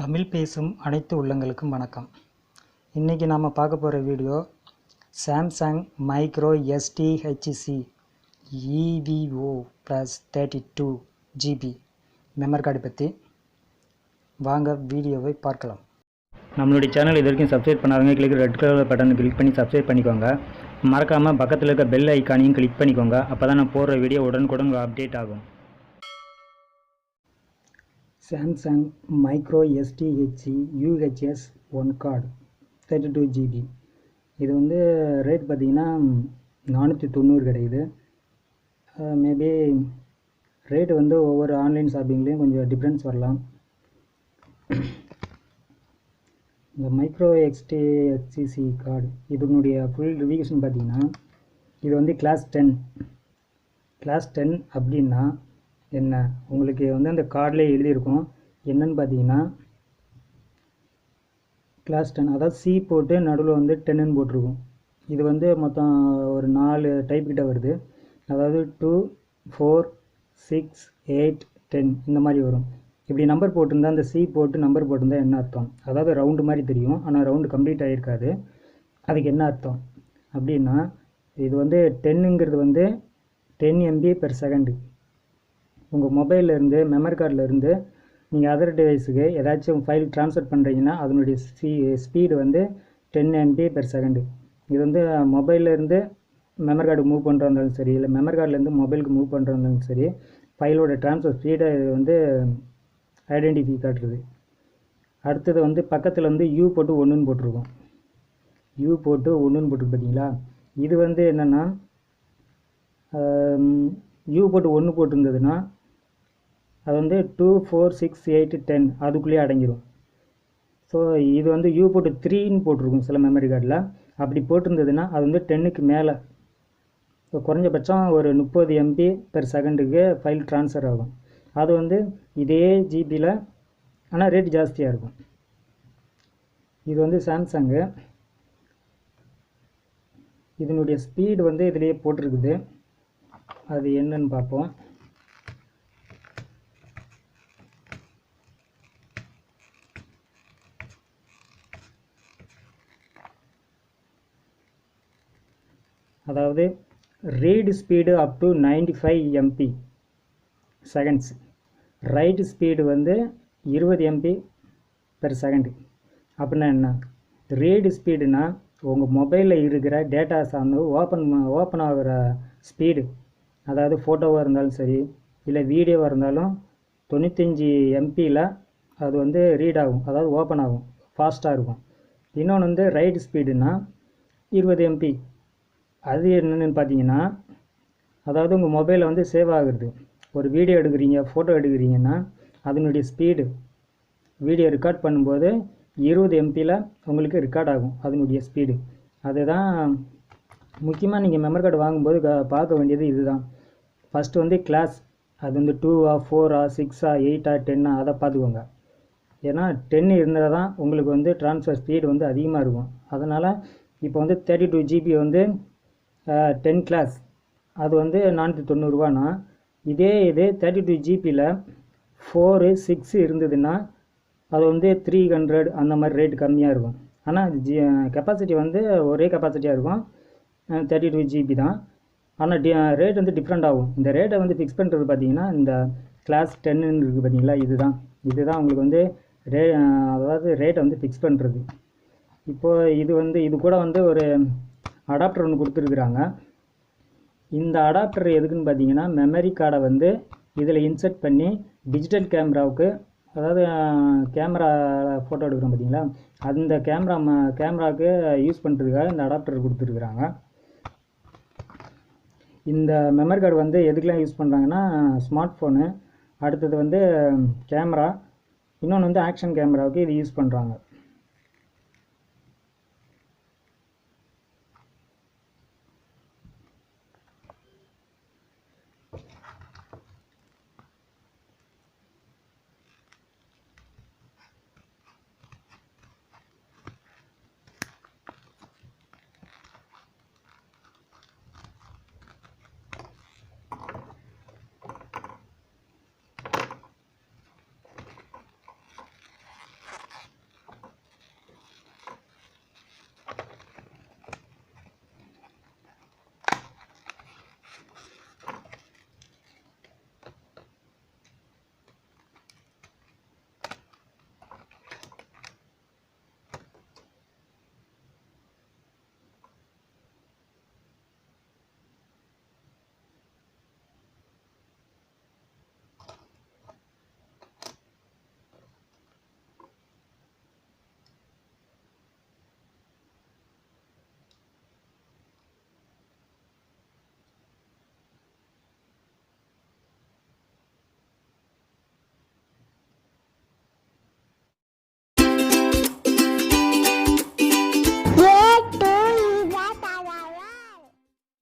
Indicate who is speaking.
Speaker 1: தமிழ் பேசும் அனைத்து உள்ளங்களுக்கும் வணக்கம். இன்றைக்கி நாம் பார்க்க போகிற video Samsung micro STHC EVO + 32 GB memory card பற்றி. வாங்க வீடியோவை பார்க்கலாம். நம்மளுடைய சேனல் இது வரைக்கும் சப்ஸ்கிரைப் பண்ணாதவங்க கிளிக் ரெட் கலர் பட்டனை கிளிக் பண்ணி சப்ஸ்கிரைப் பண்ணிக்கோங்க. மறக்காமல் பக்கத்தில் இருக்க பெல் ஐக்கானையும் கிளிக் பண்ணிக்கோங்க. அப்போ தான் நான் போடுற வீடியோ உடனுக்குடன் அப்டேட் ஆகும். Samsung micro STHC UHS 1 card 32 GB. இது வந்து ரேட் பார்த்திங்கன்னா 490 கிடைக்குது. மேபி ரேட்டு வந்து ஒவ்வொரு ஆன்லைன் ஷாப்பிங்லேயும் கொஞ்சம் டிஃப்ரென்ஸ் வரலாம். இந்த மைக்ரோ STHC கார்டு இதனுடைய ஃபுல் ரிவ்யூஷன் பார்த்திங்கன்னா, இது வந்து கிளாஸ் 10 அப்படின்னா என்ன, உங்களுக்கு வந்து அந்த கார்டில் எழுதியிருக்கும். என்னன்னு பார்த்தீங்கன்னா, கிளாஸ் 10 அதாவது சி போட்டு நடுவில் வந்து 10ன்னு போட்டிருக்கும். இது வந்து மொத்தம் ஒரு 4 டைப் கிட்ட வருது. அதாவது 2, 4, 6, 8, 10 இந்த மாதிரி வரும். இப்படி நம்பர் போட்டிருந்தா, அந்த சி போட்டு நம்பர் போட்டிருந்தா என்ன அர்த்தம்? அதாவது ரவுண்டு மாதிரி தெரியும், ஆனால் ரவுண்டு கம்ப்ளீட் ஆகிருக்காது. அதுக்கு என்ன அர்த்தம் அப்படின்னா, இது வந்து 10ங்கிறது வந்து 10 MB/s. உங்கள் மொபைல்லேருந்து மெமரி கார்டிலேருந்து நீங்கள் அதர் டிவைஸுக்கு ஏதாச்சும் ஃபைல் ட்ரான்ஸ்ஃபர் பண்ணுறீங்கன்னா அதனுடைய ஸ்பீடு வந்து 10 MB/s. இது வந்து மொபைல்லேருந்து மெமரி கார்டு மூவ் பண்ணுறா இருந்தாலும் சரி, இல்லை மெமரி கார்டிலேருந்து மொபைலுக்கு மூவ் பண்ணுறா இருந்தாலும் சரி, ஃபைலோட ட்ரான்ஸ்ஃபர் ஸ்பீடை வந்து ஐடென்டிஃபை காட்டுறது. அடுத்தது வந்து பக்கத்தில் வந்து U போட்டு 1ன்னு போட்டிருக்கோம். U போட்டு 1ன்னு போட்டிருக்கு பார்த்தீங்களா? இது வந்து என்னென்னா, U போட்டு 1 போட்டிருந்ததுன்னா அது வந்து 2, 4, 6, 8, 10 அதுக்குள்ளேயே அடங்கிடும். ஸோ இது வந்து U போட்டு 3ன்னு போட்டிருக்கும் சில மெமரி கார்டில். அப்படி போட்டிருந்ததுன்னா அது வந்து 10க்கு மேலே, ஸோ குறைஞ்சபட்சம் ஒரு 30 MB/s ஃபைல் ட்ரான்ஸ்ஃபர் ஆகும். அது வந்து இதே ஜிபியில், ஆனால் ரேட் ஜாஸ்தியாக இருக்கும். இது வந்து சாம்சங்கு. இதனுடைய ஸ்பீடு வந்து இதிலேயே போட்டிருக்குது. அது என்னன்னு பார்ப்போம். அதாவது read speed up to 95 MB/s, right speed வந்து 20 MB/s. அப்படின்னா என்ன? ரீட் ஸ்பீடுனா உங்கள் மொபைலில் இருக்கிற டேட்டாஸ் வந்து ஓப்பன் ஆகிற ஸ்பீடு. அதாவது ஃபோட்டோவாக இருந்தாலும் சரி, இல்லை வீடியோவாக இருந்தாலும் 95 MBயில் அது வந்து ரீட் ஆகும், அதாவது ஓப்பன் ஆகும், ஃபாஸ்ட்டாக இருக்கும். இன்னொன்று வந்து ரைட் ஸ்பீடுனா 20 MB. அது என்னென்னு பார்த்தீங்கன்னா, அதாவது உங்கள் மொபைலில் வந்து சேவ் ஆகுறது. ஒரு வீடியோ எடுக்கிறீங்க, ஃபோட்டோ எடுக்கிறீங்கன்னா அதனுடைய ஸ்பீடு வீடியோ ரெக்கார்ட் பண்ணும்போது 20 MBயில் உங்களுக்கு ரெக்கார்ட் ஆகும் அதனுடைய ஸ்பீடு. அதுதான் முக்கியமாக நீங்கள் மெமரி கார்டு வாங்கும்போது பார்க்க வேண்டியது இதுதான். ஃபஸ்ட்டு வந்து கிளாஸ், அது வந்து 2ஆ 4ஆ 6ஆ 8ஆ 10ஆ அதை பார்த்துக்கோங்க. ஏன்னா 10 இருந்தால் தான் உங்களுக்கு வந்து ட்ரான்ஸ்ஃபர் ஸ்பீடு வந்து அதிகமாக இருக்கும். அதனால் இப்போ வந்து 32 GB வந்து 10 கிளாஸ் அது வந்து 490 ரூபானா, இதே 32 GBயில் 4, 6 இருந்ததுன்னா அது வந்து 300 அந்த மாதிரி ரேட் கம்மியாக இருக்கும். ஆனால் கெப்பாசிட்டி வந்து ஒரே கெப்பாசிட்டியாக இருக்கும், 32 GB தான். ஆனால் ரேட் வந்து டிஃப்ரெண்ட் ஆகும். இந்த ரேட்டை வந்து ஃபிக்ஸ் பண்ணுறது பார்த்தீங்கன்னா, இந்த கிளாஸ் 10ன்னு இருக்குது பார்த்தீங்களா, இதுதான் உங்களுக்கு வந்து அதாவது ரேட்டை வந்து ஃபிக்ஸ் பண்ணுறது. இப்போது இது கூட வந்து ஒரு அடாப்டர் ஒன்று கொடுத்துருக்குறாங்க. இந்த அடாப்டர் எதுக்குன்னு பார்த்தீங்கன்னா, மெமரி கார்டை வந்து இதில் இன்சர்ட் பண்ணி டிஜிட்டல் கேமராவுக்கு, அதாவது கேமரா ஃபோட்டோ எடுக்கிறோம் பார்த்தீங்களா, அந்த கேமராவுக்கு யூஸ் பண்ணுறதுக்காக இந்த அடாப்டர் கொடுத்துருக்குறாங்க. இந்த மெமரி கார்டு வந்து எதுக்கெலாம் யூஸ் பண்ணுறாங்கன்னா, ஸ்மார்ட் ஃபோனு, அடுத்தது வந்து கேமரா, இன்னொன்று வந்து ஆக்ஷன் கேமராவுக்கு இது யூஸ் பண்ணுறாங்க.